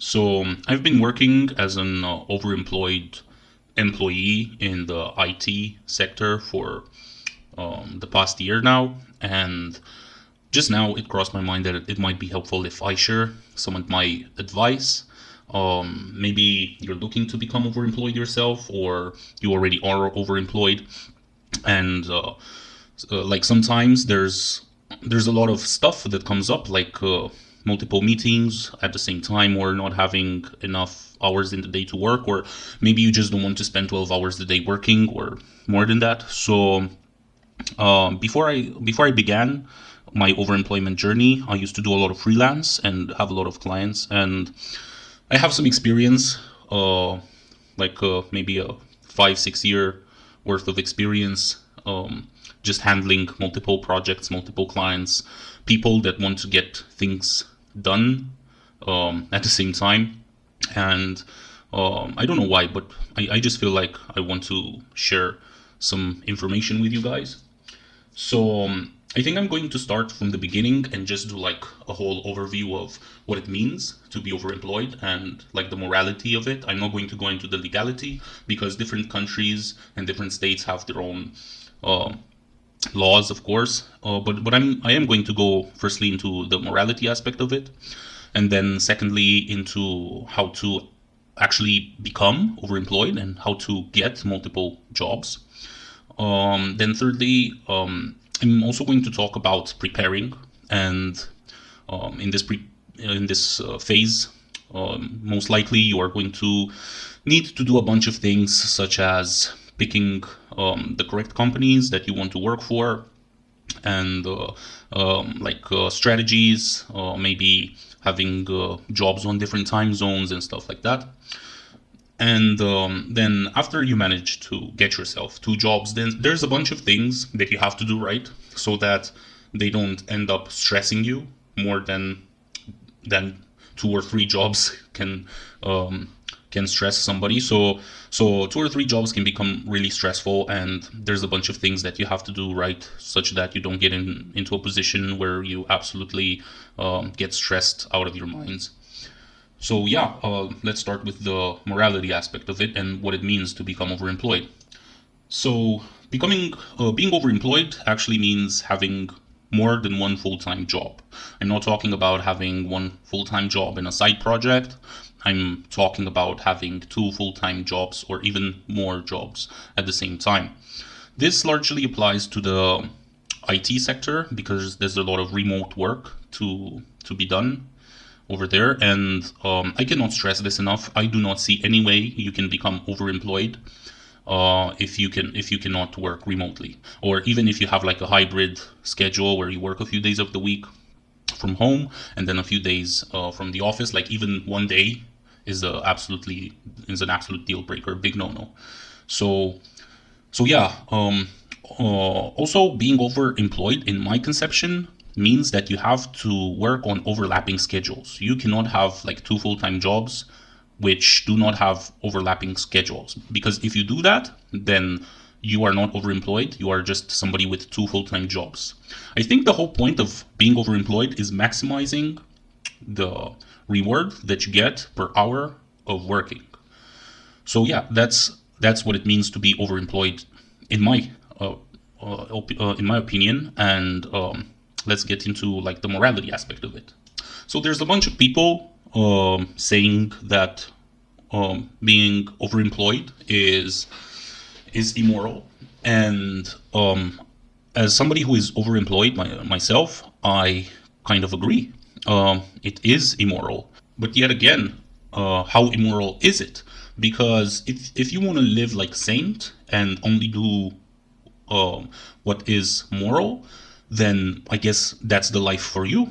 So I've been working as an overemployed employee in the IT sector for the past year now, and just now it crossed my mind that it might be helpful if I share some of my advice. Maybe you're looking to become overemployed yourself, or you already are overemployed, and like sometimes there's a lot of stuff that comes up, like multiple meetings at the same time, or not having enough hours in the day to work, or maybe you just don't want to spend 12 hours a day working or more than that. So before I began my overemployment journey, I used to do a lot of freelance and have a lot of clients, and I have some experience, maybe a 5 6 year worth of experience, just handling multiple projects, multiple clients, people that want to get things done at the same time. And I don't know why, but I just feel like I want to share some information with you guys. So I think I'm going to start from the beginning and just do like a whole overview of what it means to be overemployed and like the morality of it. I'm not going to go into the legality because different countries and different states have their own uh, laws, of course. But I am going to go firstly into the morality aspect of it, and then secondly into how to actually become overemployed and how to get multiple jobs. Then thirdly, I'm also going to talk about preparing, and in this phase, most likely you are going to need to do a bunch of things, such as picking the correct companies that you want to work for, and strategies, maybe having jobs on different time zones and stuff like that. And then after you manage to get yourself two jobs, then there's a bunch of things that you have to do right so that they don't end up stressing you more than two or three jobs can stress somebody. So two or three jobs can become really stressful, and there's a bunch of things that you have to do right such that you don't get into a position where you absolutely get stressed out of your minds. So yeah, let's start with the morality aspect of it and what it means to become overemployed. So being overemployed actually means having more than one full-time job. I'm not talking about having one full-time job and a side project. I'm talking about having two full-time jobs or even more jobs at the same time. This largely applies to the IT sector because there's a lot of remote work to be done over there. And I cannot stress this enough. I do not see any way you can become overemployed if you cannot work remotely, or even if you have like a hybrid schedule where you work a few days of the week from home and then a few days from the office. Like even one day is an absolute deal breaker, big no no. So yeah. Also, being overemployed, in my conception, means that you have to work on overlapping schedules. You cannot have like two full-time jobs which do not have overlapping schedules, because if you do that, then you are not overemployed. You are just somebody with two full-time jobs. I think the whole point of being overemployed is maximizing the reward that you get per hour of working. So yeah, that's what it means to be overemployed in my in my opinion. And let's get into like the morality aspect of it. So there's a bunch of people saying that being overemployed is immoral, and as somebody who is overemployed myself, I kind of agree. It is immoral, but yet again, how immoral is it? Because if you want to live like a saint and only do what is moral, then I guess that's the life for you.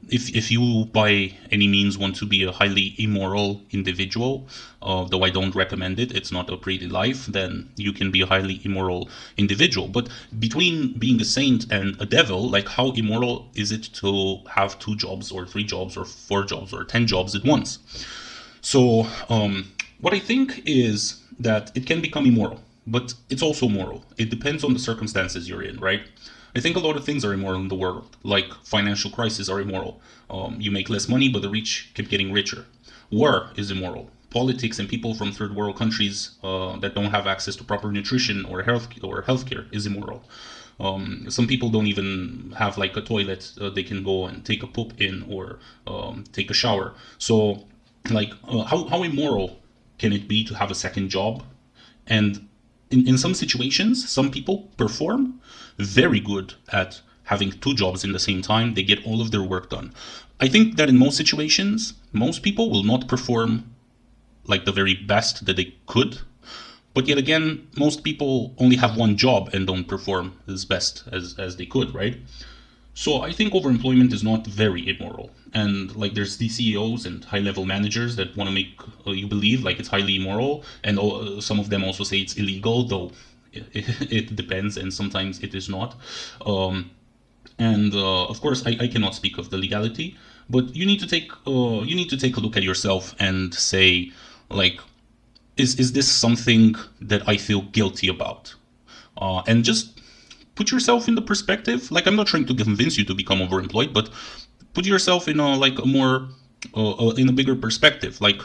If you by any means want to be a highly immoral individual, though I don't recommend it, it's not a pretty life, then you can be a highly immoral individual. But between being a saint and a devil, like how immoral is it to have two jobs or three jobs or four jobs or 10 jobs at once? So what I think is that it can become immoral, but it's also moral. It depends on the circumstances you're in, right? I think a lot of things are immoral in the world, like financial crises are immoral. You make less money, but the rich keep getting richer. War is immoral. Politics and people from third world countries that don't have access to proper nutrition or healthcare is immoral. Some people don't even have like a toilet they can go and take a poop in or take a shower. So, like, how immoral can it be to have a second job? And in some situations, some people perform very good at having two jobs in the same time. They get all of their work done. I think that in most situations, most people will not perform like the very best that they could. But yet again, most people only have one job and don't perform as best as they could, right? So I think overemployment is not very immoral. And like there's these CEOs and high level managers that want to make you believe like it's highly immoral. And some of them also say it's illegal, though it depends and sometimes it is not. And of course, I cannot speak of the legality, but you need to take a look at yourself and say, like, is this something that I feel guilty about? And just put yourself in the perspective. Like, I'm not trying to convince you to become overemployed, but put yourself in a more in a bigger perspective. Like,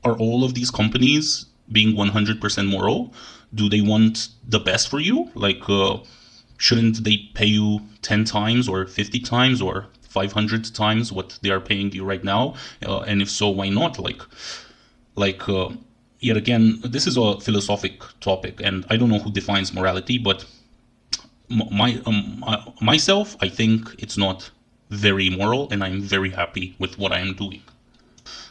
are all of these companies being 100% moral? Do they want the best for you? Like, shouldn't they pay you 10 times or 50 times or 500 times what they are paying you right now? And if so, why not? Like, yet again, this is a philosophic topic, and I don't know who defines morality, but myself, I think it's not very moral, and I'm very happy with what I am doing.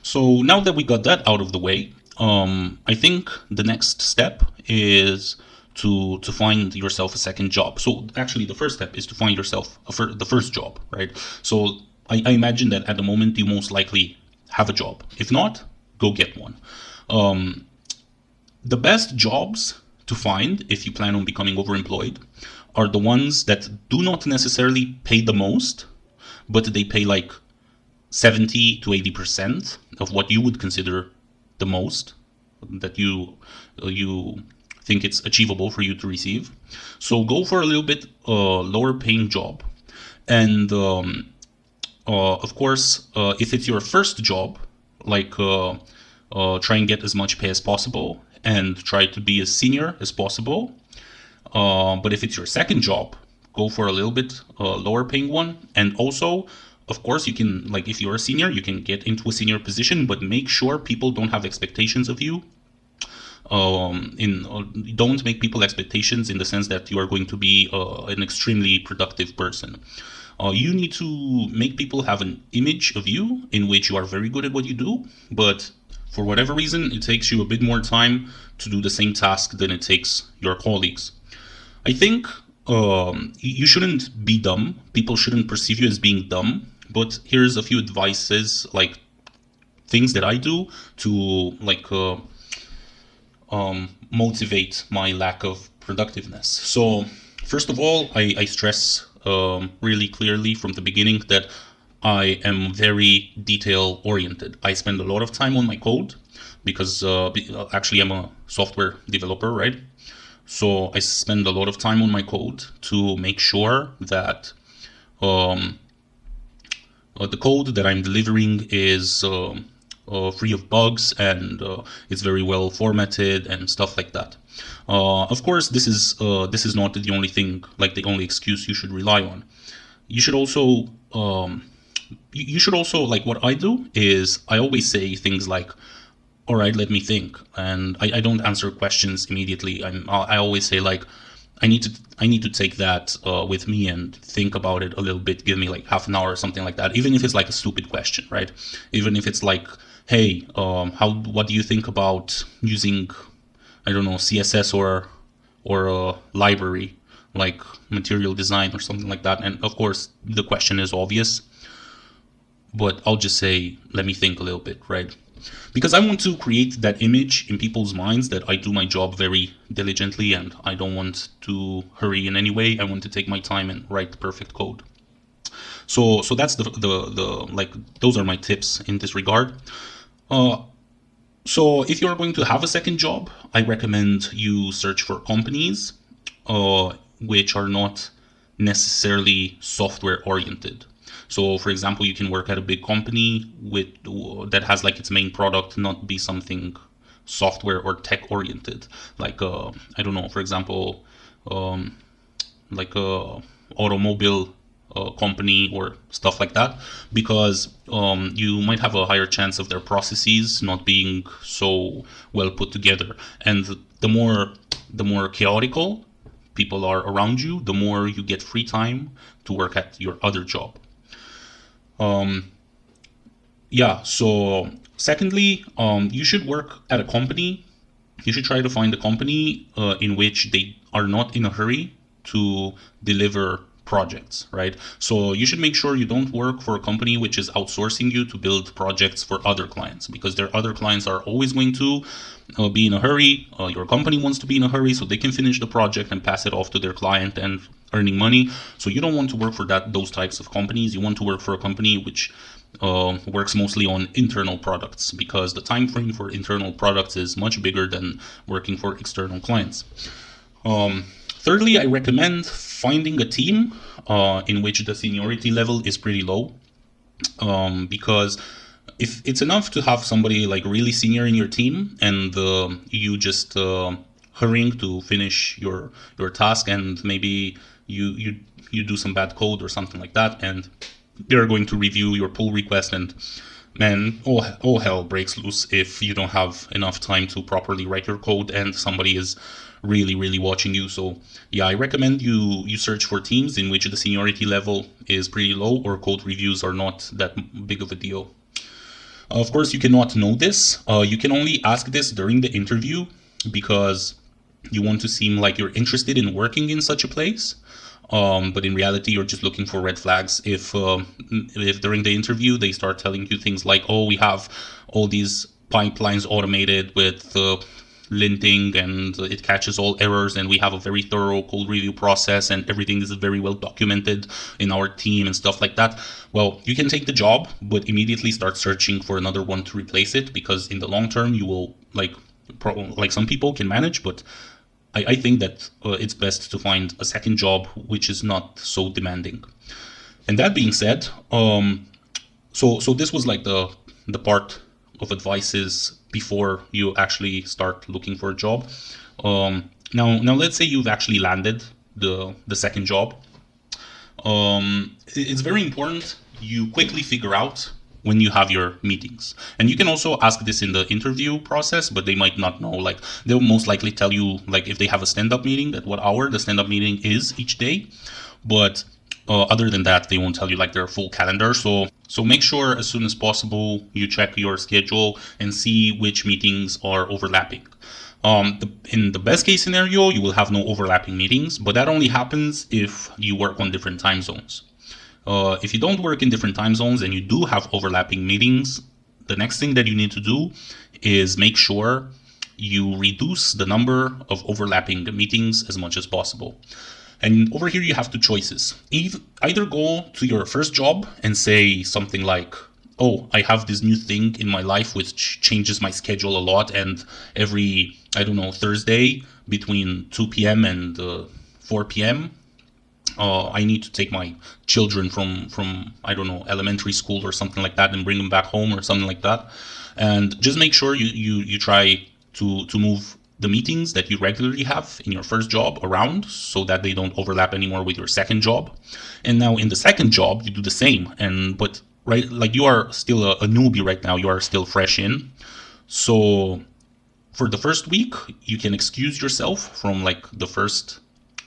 So now that we got that out of the way, I think the next step is to find yourself a second job. So actually, the first step is to find yourself the first job, right? So I imagine that at the moment you most likely have a job. If not, go get one. The best jobs to find if you plan on becoming overemployed are the ones that do not necessarily pay the most, but they pay like 70 to 80% of what you would consider the most that you think it's achievable for you to receive. So go for a little bit lower paying job. And of course, if it's your first job, like try and get as much pay as possible and try to be as senior as possible. But if it's your second job, go for a little bit lower paying one. And also, of course, you can, like, if you're a senior, you can get into a senior position, but make sure people don't have expectations of you. Don't make people expectations in the sense that you are going to be an extremely productive person. You need to make people have an image of you in which you are very good at what you do, but for whatever reason, it takes you a bit more time to do the same task than it takes your colleagues. I think you shouldn't be dumb. People shouldn't perceive you as being dumb. But here's a few advices, like things that I do to like motivate my lack of productiveness. So first of all, I stress really clearly from the beginning that I am very detail oriented. I spend a lot of time on my code because actually I'm a software developer, right? So I spend a lot of time on my code to make sure that the code that I'm delivering is free of bugs and it's very well formatted and stuff like that. Of course, this is not the only thing, like the only excuse you should rely on. You should also like what I do is I always say things like, all right, let me think. And I don't answer questions immediately. I always say like, I need to take that with me and think about it a little bit. Give me like half an hour or something like that. Even if it's like a stupid question, right? Even if it's like, hey, what do you think about using, I don't know, CSS or a library like material design or something like that? And of course, the question is obvious, but I'll just say, let me think a little bit, right? Because I want to create that image in people's minds that I do my job very diligently and I don't want to hurry in any way. I want to take my time and write the perfect code. So that's the like, those are my tips in this regard. So if you're going to have a second job, I recommend you search for companies which are not necessarily software oriented. So for example, you can work at a big company with that has like its main product not be something software or tech oriented, like I don't know, for example, um, like a automobile company or stuff like that, because you might have a higher chance of their processes not being so well put together. And the more chaotical people are around you, the more you get free time to work at your other job. um, yeah, so secondly, you should work at a company. You should try to find a company in which they are not in a hurry to deliver projects, right? So you should make sure you don't work for a company which is outsourcing you to build projects for other clients, because their other clients are always going to be in a hurry. Your company wants to be in a hurry so they can finish the project and pass it off to their client and earning money. So you don't want to work for those types of companies. You want to work for a company which works mostly on internal products, because the time frame for internal products is much bigger than working for external clients. Thirdly, I recommend finding a team in which the seniority level is pretty low, because if it's enough to have somebody like really senior in your team, and you just hurrying to finish your task, and maybe you do some bad code or something like that, and they're going to review your pull request, and man, all hell breaks loose if you don't have enough time to properly write your code and somebody is really watching you. So yeah, I recommend you search for teams in which the seniority level is pretty low, or code reviews are not that big of a deal. Of course, you cannot know this. You can only ask this during the interview, because you want to seem like you're interested in working in such a place. But in reality, you're just looking for red flags. If during the interview they start telling you things like, "Oh, we have all these pipelines automated with linting, and it catches all errors, and we have a very thorough code review process, and everything is very well documented in our team," and stuff like that, well, you can take the job, but immediately start searching for another one to replace it, because in the long term, you will like some people can manage, but I think that it's best to find a second job which is not so demanding. And that being said, so this was like the part of advices before you actually start looking for a job. Now let's say you've actually landed the second job. It's very important you quickly figure out when you have your meetings. And you can also ask this in the interview process, but they might not know. Like, they'll most likely tell you, like, if they have a stand-up meeting, at what hour the stand-up meeting is each day. But other than that, they won't tell you like their full calendar. So make sure as soon as possible you check your schedule and see which meetings are overlapping. In the best case scenario, you will have no overlapping meetings, but that only happens if you work on different time zones. If you don't work in different time zones and you do have overlapping meetings, the next thing that you need to do is make sure you reduce the number of overlapping meetings as much as possible. And over here you have two choices. Either go to your first job and say something like, "Oh, I have this new thing in my life which changes my schedule a lot, and every, I don't know, Thursday between 2 p.m. and 4 p.m., I need to take my children from I don't know, elementary school or something like that, and bring them back home or something like that." And just make sure you try to move the meetings that you regularly have in your first job around, so that they don't overlap anymore with your second job. And now in the second job, you do the same. But right, like, you are still a newbie right now. You are still fresh in. So for the first week, you can excuse yourself from like the first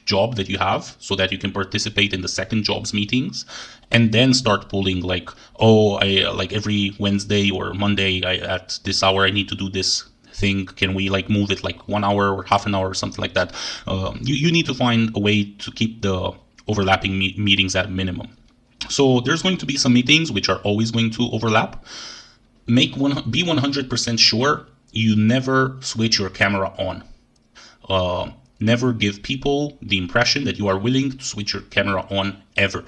job that you have, so that you can participate in the second job's meetings, and then start pulling like, "Oh, I like every Wednesday or Monday at this hour I need to do this thing. Can we like move it like 1 hour or half an hour or something like that?" You need to find a way to keep the overlapping meetings at a minimum. So there's going to be some meetings which are always going to overlap. Be 100% sure you never switch your camera on. Never give people the impression that you are willing to switch your camera on ever.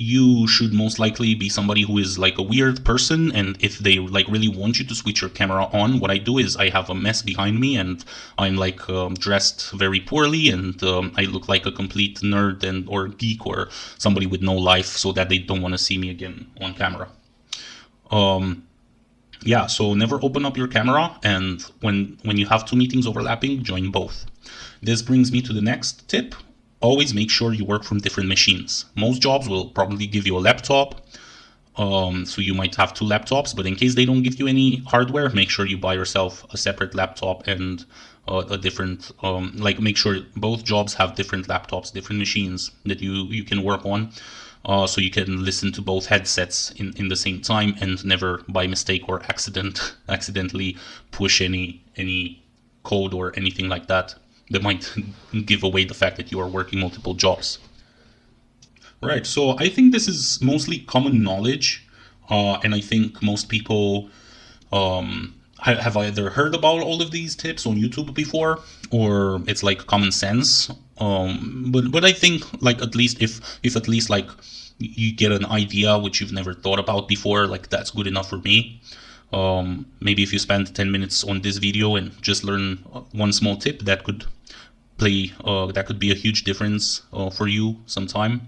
you should most likely be somebody who is like a weird person, and if they like really want you to switch your camera on, what I do is I have a mess behind me, and I'm like dressed very poorly, and I look like a complete nerd and or geek or somebody with no life, so that they don't want to see me again on camera. Yeah, so never open up your camera, and when you have two meetings overlapping, join both. This brings me to the next tip. Always make sure you work from different machines. Most jobs will probably give you a laptop, so you might have two laptops, but in case they don't give you any hardware, make sure you buy yourself a separate laptop and a different, like make sure both jobs have different laptops, different machines that you can work on, so you can listen to both headsets in the same time and never by mistake or accidentally push any code or anything like that might give away the fact that you are working multiple jobs. Right, so I think this is mostly common knowledge, and I think most people have either heard about all of these tips on YouTube before, or it's like common sense. But I think like at least if at least like you get an idea which you've never thought about before, like that's good enough for me. Maybe if you spend 10 minutes on this video and just learn one small tip, that could be a huge difference for you sometime.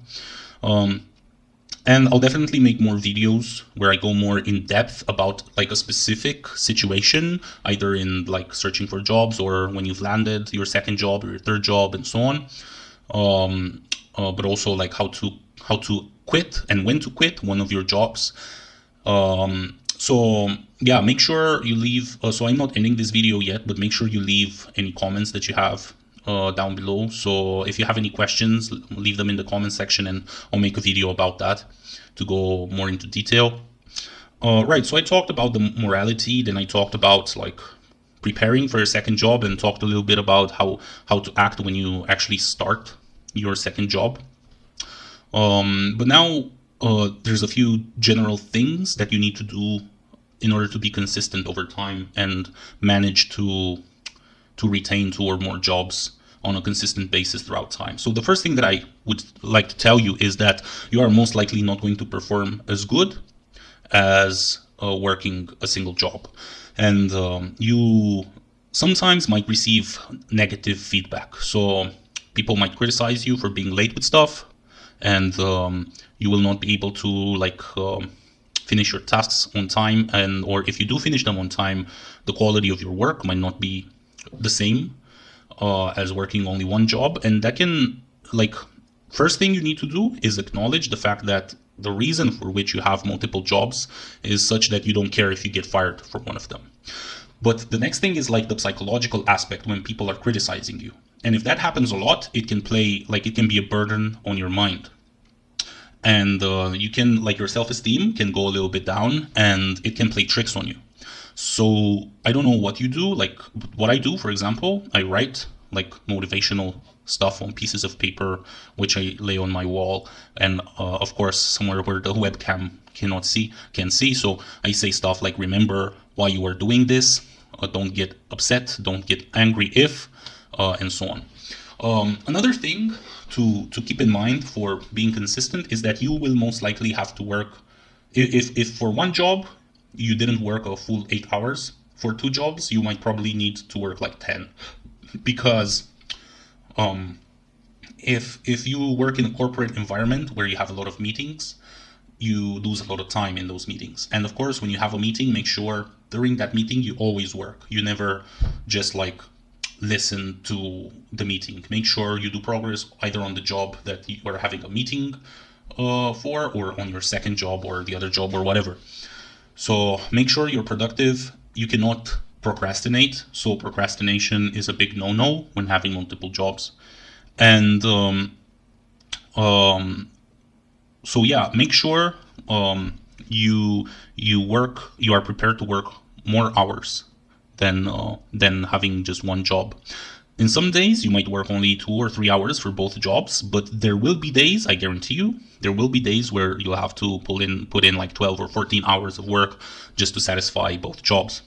And I'll definitely make more videos where I go more in depth about like a specific situation, either in like searching for jobs or when you've landed your second job or your third job and so on. But also like how to quit and when to quit one of your jobs. So yeah, make sure you leave, so I'm not ending this video yet, but make sure you leave any comments that you have down below. So if you have any questions, leave them in the comment section and I'll make a video about that to go more into detail. Right, so I talked about the morality, then I talked about like preparing for your second job and talked a little bit about how to act when you actually start your second job. But now there's a few general things that you need to do in order to be consistent over time and manage to retain 2 or more jobs on a consistent basis throughout time. So the first thing that I would like to tell you is that you are most likely not going to perform as good as working a single job. And you sometimes might receive negative feedback. So people might criticize you for being late with stuff, and you will not be able to like finish your tasks on time, and or if you do finish them on time, the quality of your work might not be the same as working only one job. And that can, like, first thing you need to do is acknowledge the fact that the reason for which you have multiple jobs is such that you don't care if you get fired from one of them. But the next thing is like the psychological aspect when people are criticizing you. And if that happens a lot, it can be a burden on your mind. And you can, like, your self-esteem can go a little bit down and it can play tricks on you. So I don't know what you do. Like what I do, for example, I write like motivational stuff on pieces of paper, which I lay on my wall. And of course, somewhere where the webcam can see. So I say stuff like, remember why you are doing this. Don't get upset. Don't get angry if, and so on. Another thing to keep in mind for being consistent is that you will most likely have to work, if for one job you didn't work a full 8 hours, for 2 jobs you might probably need to work like 10, because if you work in a corporate environment where you have a lot of meetings, you lose a lot of time in those meetings. And of course, when you have a meeting, make sure during that meeting you always work. You never just like listen to the meeting. Make sure you do progress either on the job that you are having a meeting for, or on your second job or the other job or whatever. So make sure you're productive. You cannot procrastinate. So procrastination is a big no-no when having multiple jobs. And so yeah, make sure you are prepared to work more hours than having just one job. In some days, you might work only 2 or 3 hours for both jobs, but there will be days, I guarantee you, there will be days where you'll have to put in like 12 or 14 hours of work just to satisfy both jobs.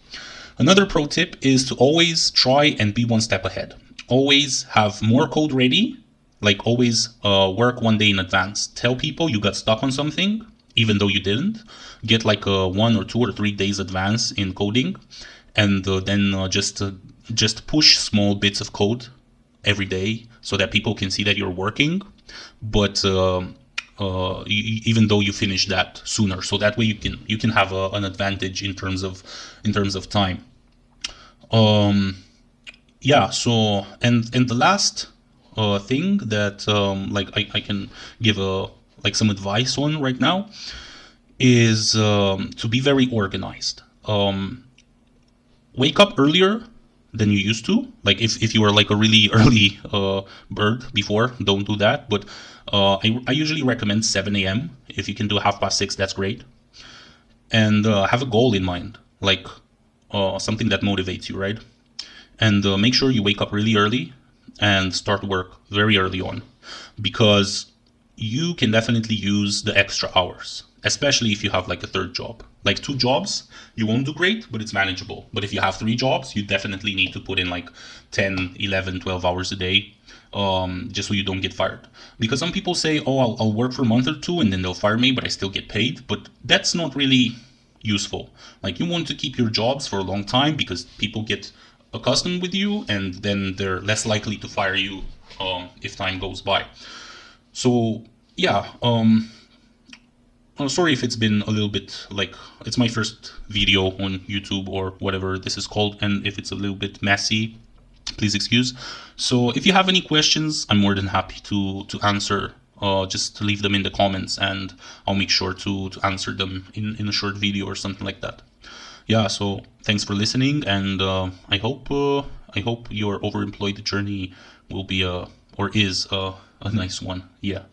Another pro tip is to always try and be one step ahead. Always have more code ready. Like always work 1 day in advance. Tell people you got stuck on something, even though you didn't. Get like a 1 or 2 or 3 days advance in coding, and then just push small bits of code every day so that people can see that you're working. But even though you finish that sooner, so that way you can have an advantage in terms of time. Yeah. So and the last thing that like I can give a like some advice on right now is to be very organized. Wake up earlier than you used to. Like if you were like a really early bird before, don't do that. But I usually recommend 7 a.m. If you can do 6:30, that's great. And have a goal in mind, like something that motivates you, right? And make sure you wake up really early and start work very early on, because you can definitely use the extra hours, especially if you have like a third job. Like 2 jobs, you won't do great, but it's manageable. But if you have 3 jobs, you definitely need to put in like 10, 11, 12 hours a day, just so you don't get fired. Because some people say, oh, I'll work for a month or two and then they'll fire me, but I still get paid. But that's not really useful. Like you want to keep your jobs for a long time because people get accustomed with you, and then they're less likely to fire you if time goes by. So yeah, sorry if it's been a little bit like it's my first video on YouTube or whatever this is called, and if it's a little bit messy, please excuse. So if you have any questions, I'm more than happy to answer. Just leave them in the comments, and I'll make sure to answer them in a short video or something like that. Yeah, so thanks for listening, and I hope your overemployed journey will be or is a nice one. Yeah.